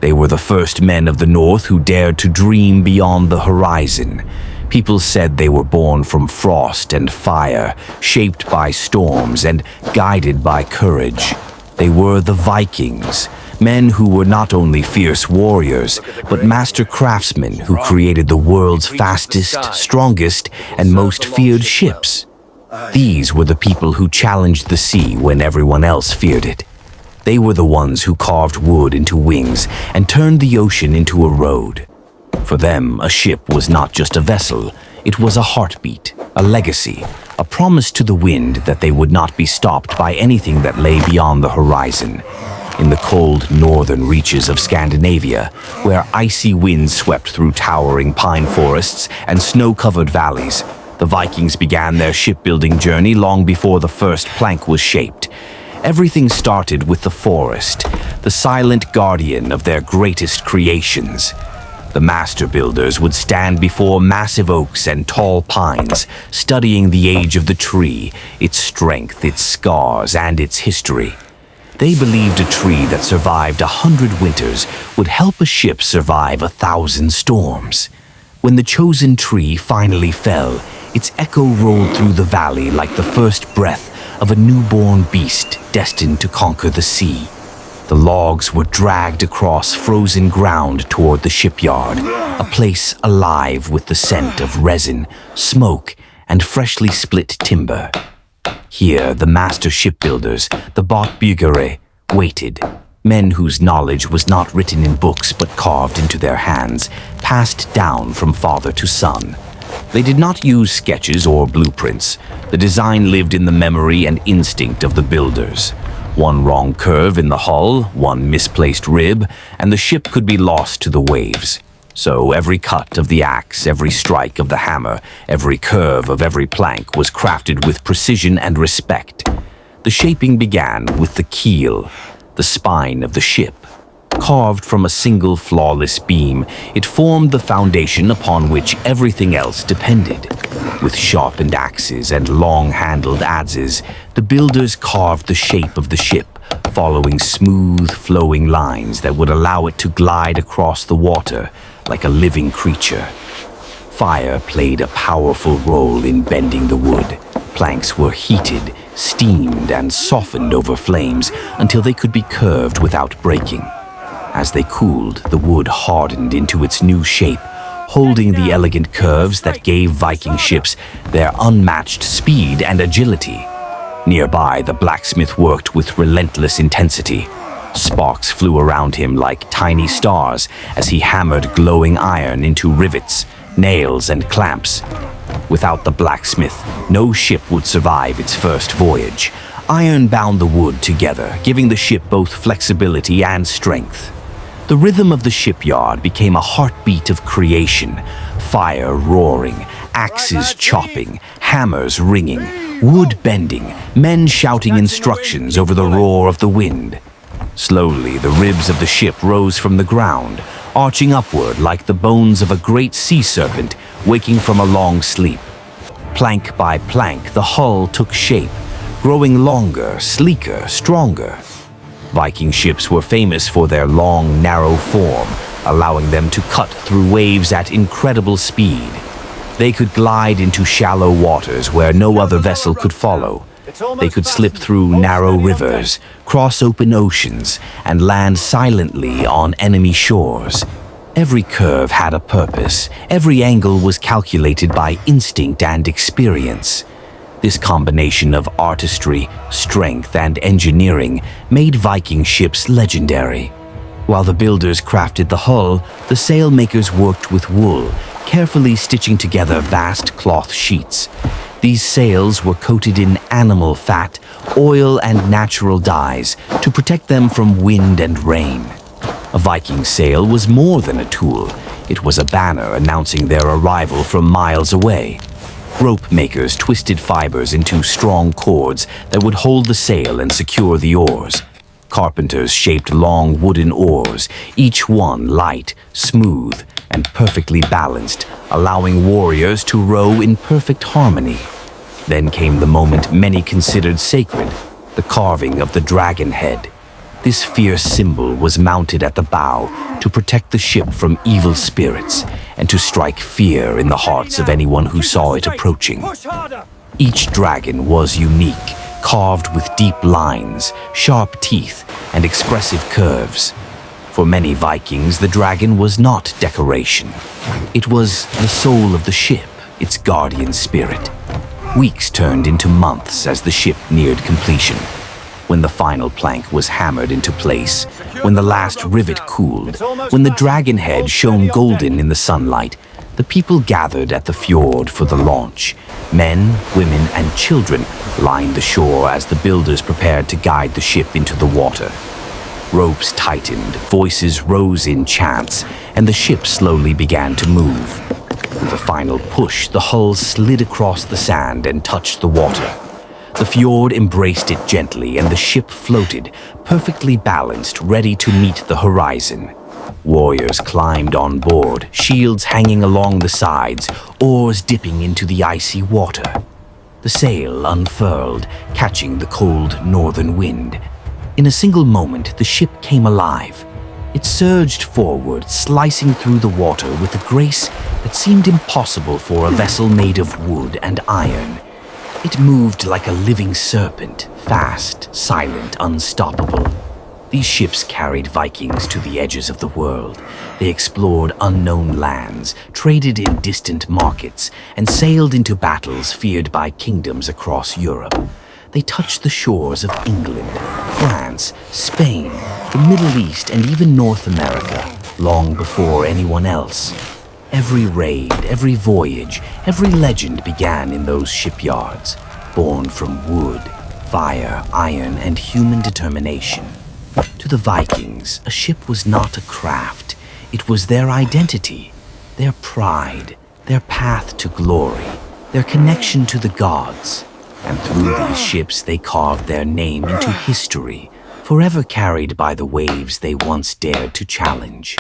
They were the first men of the North who dared to dream beyond the horizon. People said they were born from frost and fire, shaped by storms and guided by courage. They were the Vikings, men who were not only fierce warriors, but master craftsmen who created the world's fastest, strongest, and most feared ships. These were the people who challenged the sea when everyone else feared it. They were the ones who carved wood into wings and turned the ocean into a road. For them, a ship was not just a vessel, it was a heartbeat, a legacy, a promise to the wind that they would not be stopped by anything that lay beyond the horizon. In the cold northern reaches of Scandinavia, where icy winds swept through towering pine forests and snow-covered valleys, the Vikings began their shipbuilding journey long before the first plank was shaped. Everything started with the forest, the silent guardian of their greatest creations. The master builders would stand before massive oaks and tall pines, studying the age of the tree, its strength, its scars, and its history. They believed a tree that survived 100 winters would help a ship survive 1,000 storms. When the chosen tree finally fell, its echo rolled through the valley like the first breath of a newborn beast destined to conquer the sea. The logs were dragged across frozen ground toward the shipyard, a place alive with the scent of resin, smoke, and freshly split timber. Here, the master shipbuilders, the Båtbyggare, waited, men whose knowledge was not written in books but carved into their hands, passed down from father to son. They did not use sketches or blueprints. The design lived in the memory and instinct of the builders. One wrong curve in the hull, one misplaced rib, and the ship could be lost to the waves. So every cut of the axe, every strike of the hammer, every curve of every plank was crafted with precision and respect. The shaping began with the keel, the spine of the ship. Carved from a single flawless beam, it formed the foundation upon which everything else depended. With sharpened axes and long-handled adzes, the builders carved the shape of the ship, following smooth, flowing lines that would allow it to glide across the water like a living creature. Fire played a powerful role in bending the wood. Planks were heated, steamed, and softened over flames until they could be curved without breaking. As they cooled, the wood hardened into its new shape, holding the elegant curves that gave Viking ships their unmatched speed and agility. Nearby, the blacksmith worked with relentless intensity. Sparks flew around him like tiny stars as he hammered glowing iron into rivets, nails, and clamps. Without the blacksmith, no ship would survive its first voyage. Iron bound the wood together, giving the ship both flexibility and strength. The rhythm of the shipyard became a heartbeat of creation, fire roaring, axes chopping, hammers ringing, wood bending, men shouting instructions over the roar of the wind. Slowly, the ribs of the ship rose from the ground, arching upward like the bones of a great sea serpent waking from a long sleep. Plank by plank, the hull took shape, growing longer, sleeker, stronger. Viking ships were famous for their long, narrow form, allowing them to cut through waves at incredible speed. They could glide into shallow waters where no other vessel could follow. They could slip through narrow rivers, cross open oceans, and land silently on enemy shores. Every curve had a purpose. Every angle was calculated by instinct and experience. This combination of artistry, strength, and engineering made Viking ships legendary. While the builders crafted the hull, the sailmakers worked with wool, carefully stitching together vast cloth sheets. These sails were coated in animal fat, oil, and natural dyes to protect them from wind and rain. A Viking sail was more than a tool. It was a banner announcing their arrival from miles away. Rope makers twisted fibers into strong cords that would hold the sail and secure the oars. Carpenters shaped long wooden oars, each one light, smooth, and perfectly balanced, allowing warriors to row in perfect harmony. Then came the moment many considered sacred, the carving of the dragon head. This fierce symbol was mounted at the bow to protect the ship from evil spirits and to strike fear in the hearts of anyone who saw it approaching. Each dragon was unique, carved with deep lines, sharp teeth, and expressive curves. For many Vikings, the dragon was not decoration. It was the soul of the ship, its guardian spirit. Weeks turned into months as the ship neared completion. When the final plank was hammered into place, when the last rivet cooled, when the dragon head shone golden in the sunlight, the people gathered at the fjord for the launch. Men, women, and children lined the shore as the builders prepared to guide the ship into the water. Ropes tightened, voices rose in chants, and the ship slowly began to move. With a final push, the hull slid across the sand and touched the water. The fjord embraced it gently, and the ship floated, perfectly balanced, ready to meet the horizon. Warriors climbed on board, shields hanging along the sides, oars dipping into the icy water. The sail unfurled, catching the cold northern wind. In a single moment, the ship came alive. It surged forward, slicing through the water with a grace that seemed impossible for a vessel made of wood and iron. It moved like a living serpent, fast, silent, unstoppable. These ships carried Vikings to the edges of the world. They explored unknown lands, traded in distant markets, and sailed into battles feared by kingdoms across Europe. They touched the shores of England, France, Spain, the Middle East, and even North America, long before anyone else. Every raid, every voyage, every legend began in those shipyards, born from wood, fire, iron, and human determination. To the Vikings, a ship was not a craft. It was their identity, their pride, their path to glory, their connection to the gods. And through these ships they carved their name into history, forever carried by the waves they once dared to challenge.